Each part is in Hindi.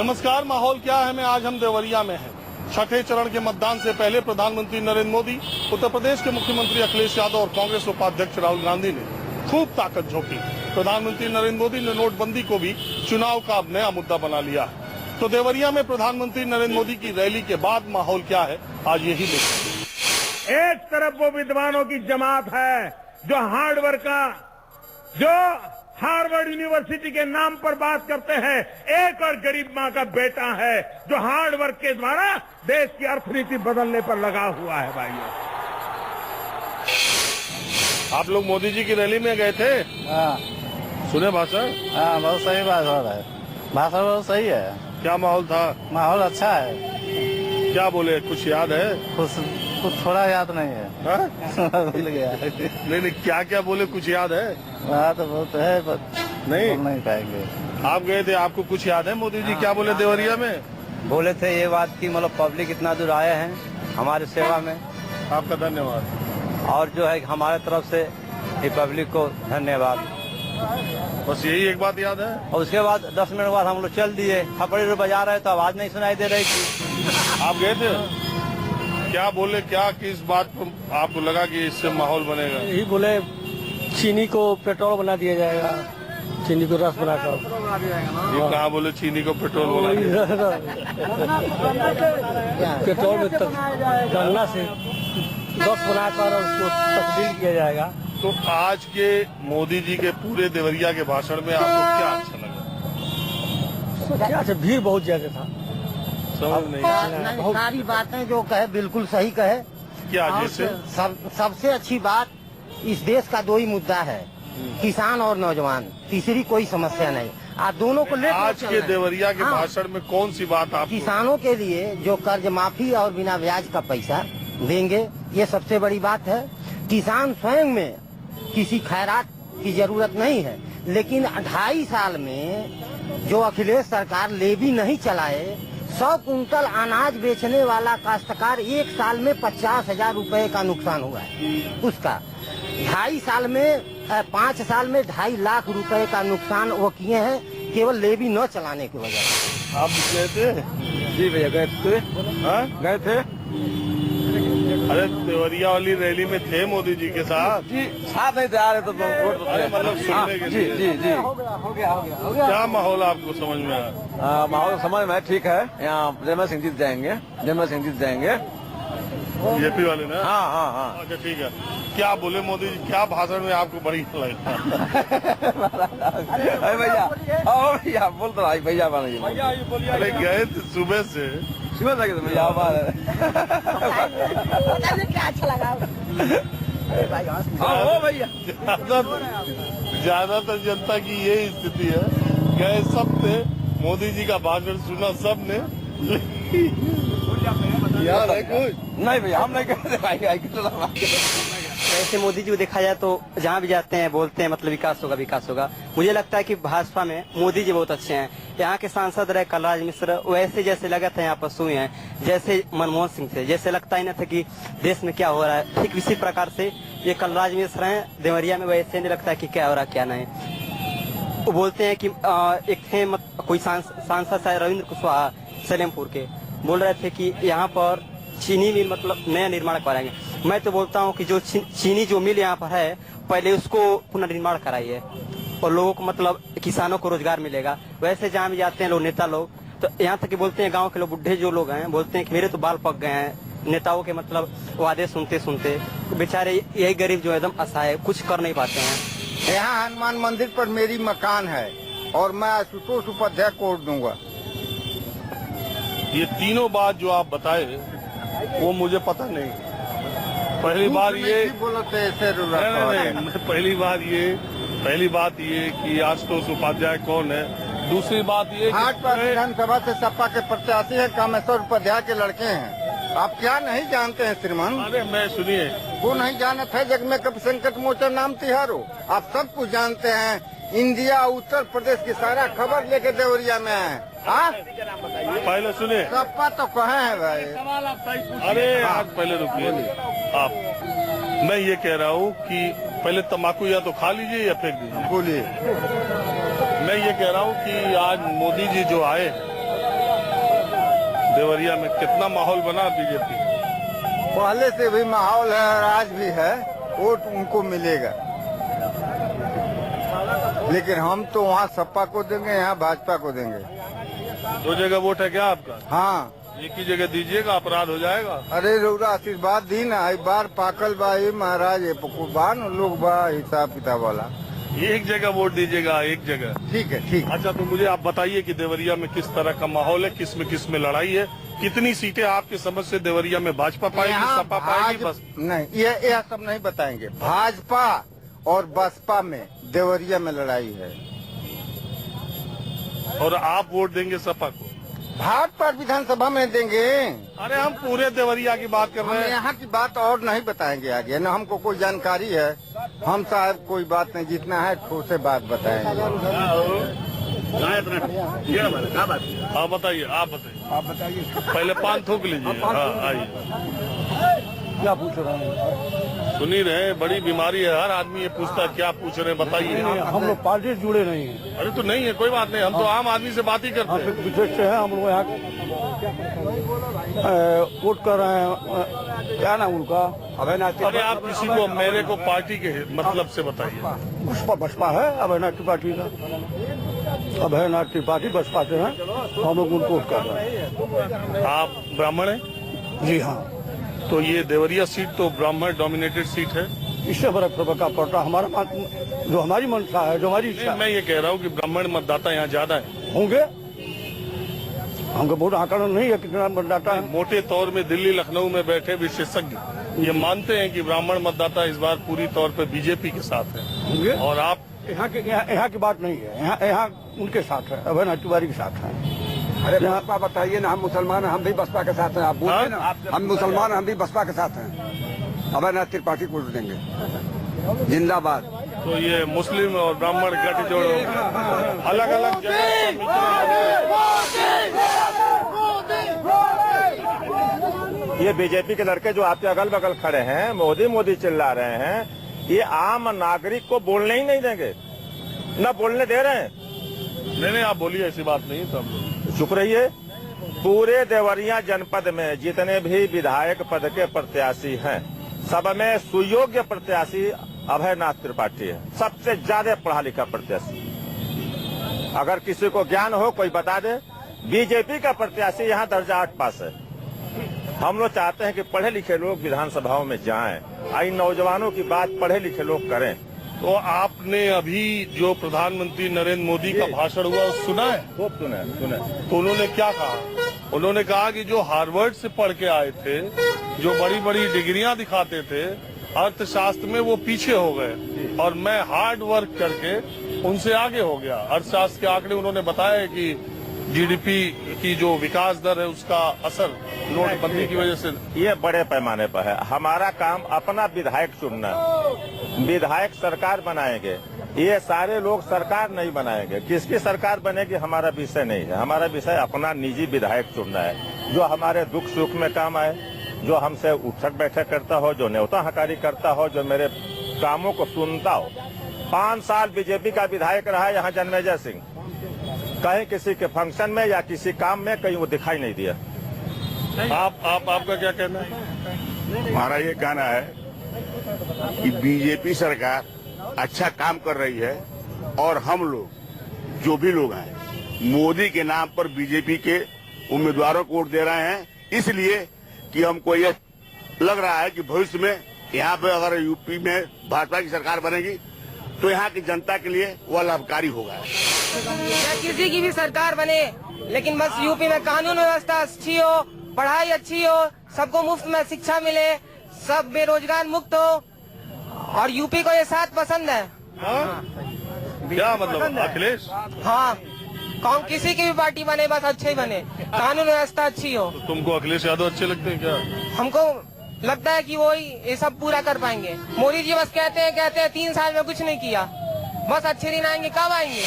नमस्कार, माहौल क्या है में आज हम देवरिया में हैं। छठे चरण के मतदान से पहले प्रधानमंत्री नरेंद्र मोदी, उत्तर प्रदेश के मुख्यमंत्री अखिलेश यादव और कांग्रेस उपाध्यक्ष राहुल गांधी ने खूब ताकत झोंकी। प्रधानमंत्री नरेंद्र मोदी ने नोटबंदी को भी चुनाव का अब नया मुद्दा बना लिया है। तो देवरिया में प्रधानमंत्री नरेंद्र मोदी की रैली के बाद माहौल क्या है, आज यही देखिए। एक तरफ वो विद्वानों की जमात है जो हार्वर्ड यूनिवर्सिटी के नाम पर बात करते हैं, एक और गरीब मां का बेटा है जो हार्ड वर्क के द्वारा देश की अर्थनीति बदलने पर लगा हुआ है। भाइयों, आप लोग मोदी जी की रैली में गए थे? हाँ, सुने भाषण? हाँ, बहुत सही बात हो रहा है। भाषण बहुत सही है। क्या माहौल था? माहौल अच्छा है। क्या बोले, कुछ याद है? कुछ थोड़ा याद नहीं है। भूल गया। नहीं, क्या क्या बोले, कुछ याद है? बात तो बहुत है पर नहीं पाएंगे। आप गए थे, आपको कुछ याद है मोदी जी क्या बोले देवरिया में? बोले थे ये बात की मतलब पब्लिक इतना दूर आए हैं हमारी सेवा में, आपका धन्यवाद। और जो है हमारे तरफ से पब्लिक को धन्यवाद। बस यही एक बात याद है? और उसके बाद 10 मिनट बाद हम लोग चल दिए। थपड़ी बजा रहे तो आवाज नहीं सुनाई दे रही थी। आप गए थे? क्या बोले, क्या किस बात पर आपको लगा कि इससे माहौल बनेगा? यही बोले चीनी को पेट्रोल बना दिया जाएगा, चीनी को रस बनाकर। ये कहाँ बोले चीनी को पेट्रोल बना दिया? पेट्रोल में गन्ना से रस बनाकर उसको तब्दील किया जाएगा। तो आज के मोदी जी के पूरे देवरिया के भाषण में आपको क्या अच्छा लगा? क्या अच्छा, भीड़ बहुत ज्यादा था। समझ नहीं। सारी बातें जो कहे बिल्कुल सही कहे। क्या जैसे? सबसे अच्छी बात, इस देश का दो ही मुद्दा है, किसान और नौजवान, तीसरी कोई समस्या नहीं। आप दोनों को लेकर आज के देवरिया के भाषण में कौन सी बात आप? किसानों के लिए जो कर्ज माफी और बिना ब्याज का पैसा देंगे, ये सबसे बड़ी बात है। किसान स्वयं में किसी खैरात की जरूरत नहीं है, लेकिन 2.5 साल में जो अखिलेश सरकार लेवी नहीं चलाए, 100 कुंटल अनाज बेचने वाला काश्तकार 1 साल में 50,000 रुपए का नुकसान हुआ है उसका। 2.5 साल में 5 साल में 2.5 लाख रुपए का नुकसान वो किए हैं, केवल लेवी न चलाने की वजह से। आप गए थे? जी भैया गए थे। गए थे? अरे देवरिया वाली रैली में थे मोदी जी के साथ? जी साथ नहीं जा रहे तो मतलब सुनने के लिए। जी हो गया। क्या माहौल आपको समझ में आया? माहौल समझ में ठीक है। यहाँ जयमल सिंह जीत जाएंगे। बीजेपी वाले ना? हाँ। अच्छा, ठीक है। क्या बोले मोदी जी, क्या भाषण में आपको बढ़िया लगा? भैया बोल तो भाई भैया अरे गए थे सुबह से? भैया क्या अच्छा लगा भैया। ज्यादातर जनता की यही स्थिति है। गए सब थे, मोदी जी का भाषण सुना सबने। याद है कुछ? नहीं भैया, हम नहीं कहते। ऐसे मोदी जी को देखा जाए तो जहाँ भी जाते हैं बोलते हैं मतलब विकास होगा। मुझे लगता है कि भाजपा में मोदी जी बहुत अच्छे हैं। यहाँ के सांसद रहे कलराज मिश्र, वैसे जैसे लगा था यहाँ पर सुई हैं, जैसे मनमोहन सिंह थे, जैसे लगता ही न था कि देश में क्या हो रहा है। ठीक इसी प्रकार से ये कलराज मिश्र हैं देवरिया में, वैसे नहीं लगता कि क्या हो रहा क्या नहीं। वो बोलते हैं कि एक थे कोई सांसद रविंद्र कुशवाहा सलेमपुर के, बोल रहे थे कि यहाँ पर चीनी मिल मतलब नया निर्माण कराएंगे। मैं तो बोलता हूँ कि जो चीनी जो मिल यहाँ पर है, पहले उसको पुनर्निर्माण कराइए और लोगों को मतलब किसानों को रोजगार मिलेगा। वैसे जहाँ भी जाते हैं लोग नेता लोग, तो यहाँ तक कि बोलते हैं गांव के लोग बुढ़े जो लोग हैं, बोलते हैं कि मेरे तो बाल पक गए हैं नेताओं के मतलब वादे सुनते बेचारे यही गरीब जो एकदम असहाय, कुछ कर नहीं पाते हैं। यहाँ हनुमान मंदिर पर मेरी मकान है और मैं आशुतोष उपाध्याय को वोट दूंगा। ये तीनों बात जो आप बताए वो मुझे पता नहीं। पहली बार ये नहीं, पहली बात ये कि आशुतोष उपाध्याय कौन है। दूसरी बात ये भाजपा विधानसभा से सपा के प्रत्याशी है, कामेश्वर उपाध्याय के लड़के हैं। आप क्या नहीं जानते हैं श्रीमान? अरे मैं सुनिए, वो नहीं जानते है जग में कभी संकट मोचन नाम तिहारो। आप सब कुछ जानते हैं। इंडिया उत्तर प्रदेश की सारा खबर लेके देवरिया में है। पहले सुनिए, सपा तो कहे हैं भाई। अरे आज पहले रुकिए आप। मैं ये कह रहा हूँ कि पहले तम्बाकू या तो खा लीजिए या फेंक दीजिए। बोलिए। मैं ये कह रहा हूँ कि आज मोदी जी जो आए देवरिया में कितना माहौल बना बीजेपी? पहले से भी माहौल है और आज भी है, वोट उनको मिलेगा। लेकिन हम तो वहाँ सपा को देंगे, यहाँ भाजपा को देंगे। 2 जगह वोट है क्या आपका? हाँ, एक ही जगह दीजिएगा, अपराध हो जाएगा। अरे रउरा आशीर्वाद दी ना, एक बार पाकल बा ये महाराज, ये कुर्बान लोग बा, हिसाब किताब वाला। एक जगह वोट दीजिएगा, एक जगह। ठीक है, ठीक। अच्छा, तो मुझे आप बताइए कि देवरिया में किस तरह का माहौल है, किस में लड़ाई है, कितनी सीटें आपकी समझ से देवरिया में भाजपा पाएगी, यहाँ सपा पाएगी? बस नहीं, यह सब नहीं बताएंगे। भाजपा और बसपा में देवरिया में लड़ाई है। और आप वोट देंगे सपा को? भाजपा विधानसभा में देंगे। अरे हम पूरे देवरिया की बात कर हम रहे हैं। यहाँ की बात और नहीं बताएंगे आगे, न हमको कोई जानकारी है। हम साहब कोई बात नहीं, जितना है ठोसे बात बताएंगे। आप बताइए, आप बताइए। पहले पान थूक लीजिए। हाँ, आइए। क्या पूछ रहे हैं? सुन ही रहे, बड़ी बीमारी है, हर आदमी ये पूछता है क्या पूछ रहे हैं, बताइए। हम लोग पार्टी से जुड़े नहीं हैं। अरे तो नहीं है, कोई बात नहीं, हम तो आम आदमी से बात ही करते हैं। विदेश से है, हम लोग यहाँ वोट कर रहे हैं। क्या नाम उनका? अरे आप किसी को, मेरे को पार्टी के मतलब से बताइए। बसपा है, अभयनाथ त्रिपाठी का। अभयनाथ त्रिपाठी बसपा से हैं, हम लोग उनको वोट कर रहे हैं। आप ब्राह्मण हैं? जी हाँ। तो ये देवरिया सीट तो ब्राह्मण डोमिनेटेड सीट है। इससे बड़ा प्रभुत्व पड़ता हमारा, जो हमारी मंशा है, जो हमारी इच्छा मैं ये कह रहा हूँ कि ब्राह्मण मतदाता यहाँ ज्यादा है। होंगे। हमको बहुत आकलन नहीं है कितना मतदाता है। मोटे तौर में दिल्ली लखनऊ में बैठे विशेषज्ञ ये मानते हैं कि ब्राह्मण मतदाता इस बार पूरी तौर पे बीजेपी के साथ है। होंगे। और आप यहाँ की बात नहीं है, यहाँ उनके साथ है, अभयनाथ तिवारी के साथ है। अरे बसपा बताइए ना, हम मुसलमान हैं, हम भी बसपा के साथ हैं। आप बोलिए ना, हम मुसलमान, हम भी बसपा के साथ हैं। अभयनाथ त्रिपाठी को देंगे, जिंदाबाद। तो ये मुस्लिम और ब्राह्मण गठजोड़ अलग अलग जगह ये बीजेपी के लड़के जो आपके अगल बगल खड़े हैं, मोदी मोदी चिल्ला रहे हैं, ये आम नागरिक को बोलने ही नहीं देंगे, न बोलने दे रहे हैं। नहीं, आप बोलिए, ऐसी बात नहीं। सब चुप रहिए। पूरे देवरिया जनपद में जितने भी विधायक पद के प्रत्याशी हैं, सब में सुयोग्य प्रत्याशी अभयनाथ त्रिपाठी है, सबसे ज्यादा पढ़ा लिखा प्रत्याशी। अगर किसी को ज्ञान हो कोई बता दे। बीजेपी का प्रत्याशी यहाँ दर्जा 8 पास है। हम लोग चाहते हैं कि पढ़े लिखे लोग विधानसभाओं में जाएं, आई नौजवानों की बात पढ़े लिखे लोग करें। तो आपने अभी जो प्रधानमंत्री नरेंद्र मोदी का भाषण हुआ सुना है? खूब सुना। तो उन्होंने क्या कहा? उन्होंने कहा कि जो हार्वर्ड से पढ़ के आए थे, जो बड़ी बड़ी डिग्रियां दिखाते थे अर्थशास्त्र में, वो पीछे हो गए और मैं हार्ड वर्क करके उनसे आगे हो गया। अर्थशास्त्र के आंकड़े उन्होंने बताया कि जीडीपी की जो विकास दर है उसका असर नोटबंदी की वजह से। ये बड़े पैमाने पर है। हमारा काम अपना विधायक चुनना, विधायक सरकार बनाएंगे। ये सारे लोग सरकार नहीं बनाएंगे। किसकी सरकार बनेगी हमारा विषय नहीं है। हमारा विषय अपना निजी विधायक चुनना है, जो हमारे दुख सुख में काम आए, जो हमसे उठक बैठक करता हो, जो न्योता हकारी करता हो, जो मेरे कामों को सुनता हो। 5 साल बीजेपी का विधायक रहा है यहाँ जन्मेजय सिंह, कहीं किसी के फंक्शन में या किसी काम में कहीं वो दिखाई नहीं दिया। आपका क्या कहना है? हमारा ये कहना है कि बीजेपी सरकार अच्छा काम कर रही है और हम लोग जो भी लोग हैं मोदी के नाम पर बीजेपी के उम्मीदवारों को वोट दे रहे हैं, इसलिए कि हमको ये लग रहा है कि भविष्य में यहाँ पे अगर यूपी में भाजपा की सरकार बनेगी तो यहाँ की जनता के लिए वह लाभकारी होगा। किसी की भी सरकार बने, लेकिन बस यूपी में कानून व्यवस्था अच्छी हो, पढ़ाई अच्छी हो, सबको मुफ्त में शिक्षा मिले, सब बेरोजगार मुक्त हो, और यूपी को ये साथ पसंद है। क्या मतलब अखिलेश? हाँ, कौन किसी की भी पार्टी बने, बस अच्छे ही बने, कानून व्यवस्था अच्छी हो। तो तुमको अखिलेश यादव अच्छे लगते हैं क्या? हमको लगता है कि वो ही ये सब पूरा कर पाएंगे। मोदी जी बस कहते हैं 3 साल में कुछ नहीं किया, बस अच्छे दिन आएंगे। कब आएंगे?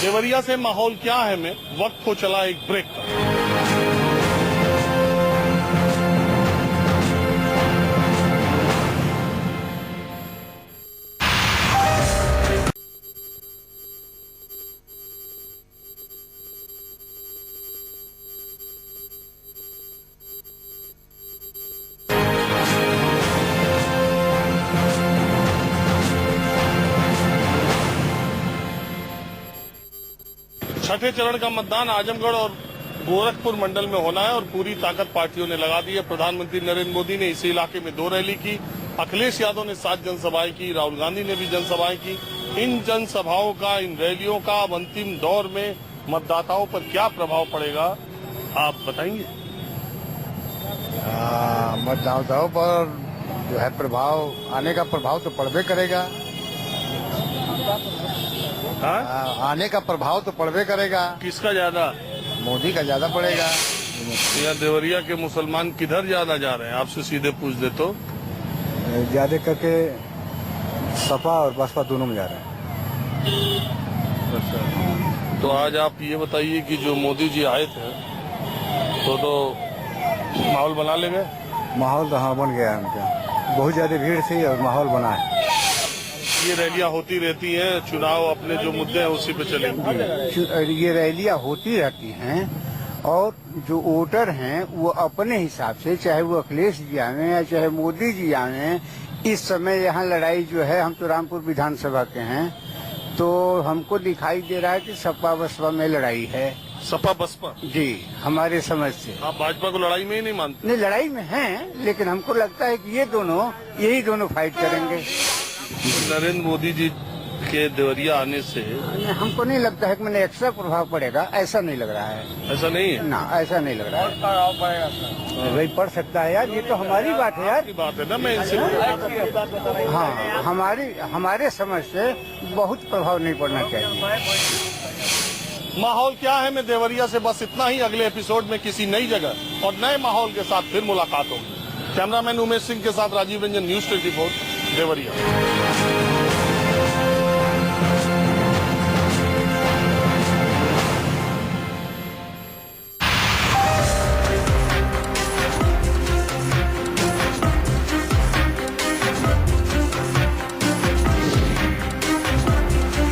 देवरिया से माहौल क्या है में वक्त को चला एक ब्रेक का। छठे चरण का मतदान आजमगढ़ और गोरखपुर मंडल में होना है और पूरी ताकत पार्टियों ने लगा दी है। प्रधानमंत्री नरेंद्र मोदी ने इसी इलाके में 2 रैली की, अखिलेश यादव ने 7 जनसभाएं की, राहुल गांधी ने भी जनसभाएं की। इन जनसभाओं का, इन रैलियों का अब अंतिम दौर में मतदाताओं पर क्या प्रभाव पड़ेगा, आप बताएंगे? मतदाताओं पर जो है प्रभाव, आने का प्रभाव तो पड़बे करेगा। आने का प्रभाव तो पड़बे करेगा। किसका ज्यादा? मोदी का ज्यादा पड़ेगा। यहाँ देवरिया के मुसलमान किधर ज्यादा जा रहे हैं, आपसे सीधे पूछ दे तो? ज्यादा करके सपा और बसपा दोनों में जा रहे हैं। अच्छा, तो आज आप ये बताइए कि जो मोदी जी आए थे तो माहौल बना ले गए? माहौल तो हाँ बन गया है उनका, बहुत ज्यादा भीड़ थी और माहौल बना है। ये रैलियां होती रहती हैं, चुनाव अपने जो मुद्दे हैं उसी पे चलेंगी। ये रैलियां होती रहती हैं और जो वोटर हैं वो अपने हिसाब से, चाहे वो अखिलेश जी आवे या चाहे मोदी जी आवे, इस समय यहाँ लड़ाई जो है, हम तो रामपुर विधानसभा के हैं, तो हमको दिखाई दे रहा है कि सपा बसपा में लड़ाई है। सपा बसपा? जी, हमारे समझ से। आप भाजपा को लड़ाई में ही नहीं मानते? नहीं, लड़ाई में हैं, लेकिन हमको लगता है कि यही दोनों फाइट करेंगे। नरेंद्र मोदी जी के देवरिया आने से हमको नहीं लगता है कि मैंने एक्स्ट्रा प्रभाव पड़ेगा, ऐसा नहीं लग रहा है। ऐसा नहीं है ना? ऐसा नहीं लग रहा है। वही पड़ सकता है यार, ये तो हमारी बात है यार। बात है ना, मैं इनसे हाँ, हमारे समझ से बहुत प्रभाव नहीं पड़ना चाहिए। माहौल क्या है, मैं देवरिया से बस इतना ही। अगले एपिसोड में किसी नई जगह और नए माहौल के साथ फिर मुलाकात होगी। कैमरामैन उमेश सिंह के साथ राजीव रंजन, न्यूज़ 24 देवरिया।